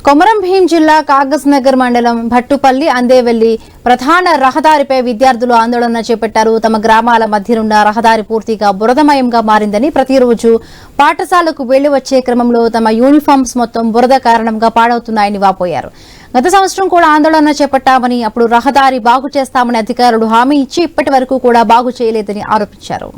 కొమరం భీం జిల్లా కాగజ్ నగర్ మండలం భట్టుపల్లి అందేవెల్లి ప్రధాన రహదారిపై విద్యార్థులు ఆందోళన చేపట్టారు. తమ గ్రామాల మధ్యనున్న రహదారి పూర్తిగా బురదమయంగా మారిందని, ప్రతిరోజు పాఠశాలకు వెళ్లి వచ్చే క్రమంలో తమ యూనిఫామ్స్ మొత్తం బురద కారణంగా పాడవుతున్నాయని వాపోయారు. గత సంవత్సరం కూడా ఆందోళన చేపట్టామని, అప్పుడు రహదారి బాగు చేస్తామని అధికారులు హామీ ఇచ్చి ఇప్పటి వరకు కూడా బాగు చేయలేదని ఆరోపించారు.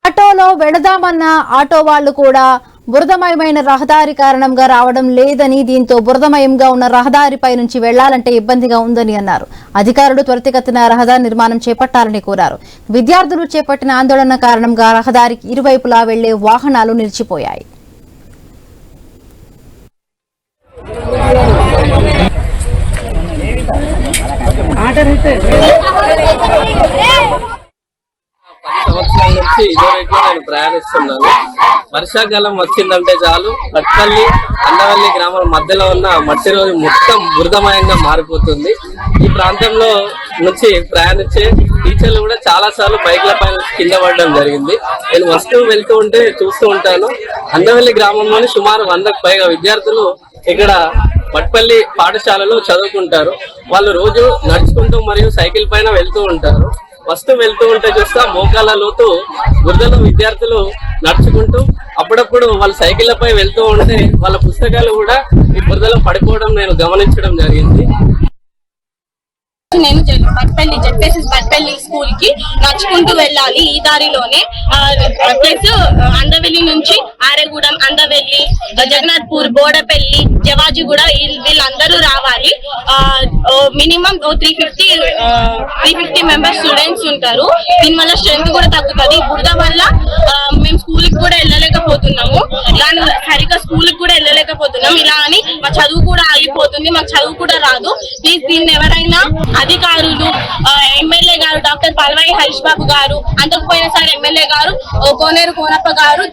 ఆటోలో వెళదామన్న ఆటో వాళ్లు కూడా బురదమయమైన రహదారి కారణంగా రావడం లేదని, దీంతో బురదమయంగా ఉన్న రహదారిపై నుంచి వెళ్లాలంటే ఇబ్బందిగా ఉందని అన్నారు. అధికారులు త్వరితగతిన రహదారి నిర్మాణం చేపట్టాలని కోరారు. విద్యార్థులు చేపట్టిన ఆందోళన కారణంగా రహదారికి ఇరువైపులా వెళ్లే వాహనాలు నిలిచిపోయాయి. సంవత్సరాల నుంచి ఇదివరకు నేను ప్రయాణిస్తున్నాను. వర్షాకాలం వచ్చిందంటే చాలు భట్పల్లి అండవల్లి గ్రామాల మధ్యలో ఉన్న మట్టి రోజు మొత్తం బురదమయంగా మారిపోతుంది. ఈ ప్రాంతంలో నుంచి ప్రయాణించే టీచర్లు కూడా చాలా సార్లు బైక్ల పైన కింద పడడం జరిగింది. నేను వెళ్తూ ఉంటే చూస్తూ ఉంటాను. అండవల్లి గ్రామంలోని సుమారు 100కు పైగా విద్యార్థులు ఇక్కడ భట్పల్లి పాఠశాలలో చదువుకుంటారు. వాళ్ళు రోజు నడుచుకుంటూ మరియు సైకిల్ పైన వెళ్తూ ఉంటారు. వెళ్తూ ఉంటే చూస్తా మోకాళ్ళ లోతు బురదలో విద్యార్థులు నడుచుకుంటూ అప్పుడప్పుడు వాళ్ళ సైకిళ్లపై వెళ్తూ ఉంటే వాళ్ళ పుస్తకాలు కూడా ఈ బురదలో పడిపోవడం నేను గమనించడం జరిగింది. నేను భట్పల్లి స్కూల్ కి నడుచుకుంటూ వెళ్ళాలి. ఈ దారిలోనే ప్లస్ అందవెల్లి నుంచి ఆరేగూడెం, అందవెల్లి, జగన్నాథ్పూర్, బోడపల్లి, జవాజిగూడ వీళ్ళందరూ రావాలి. మినిమం 350 మెంబర్స్ స్టూడెంట్స్ ఉంటారు. దీనివల్ల స్ట్రెంత్ కూడా తగ్గుతుంది. బురద వల్ల మేము స్కూల్ కి కూడా వెళ్ళలేకపోతున్నాము. ఇలా సరిగ్గా స్కూల్ కి కూడా వెళ్ళలేకపోతున్నాం. ఇలా అని మా చదువు కూడా ఆగిపోతుంది. మాకు చదువు కూడా రాదు. ప్లీజ్ దీన్ని ఎవరైనా అధికారులు, ఎమ్మెల్యే గారు డాక్టర్ పాల్వాయి హరీష్ బాబు గారు, అంతకుపోయినసారి ఎమ్మెల్యే గారు కోనేరు కోనప్ప గారు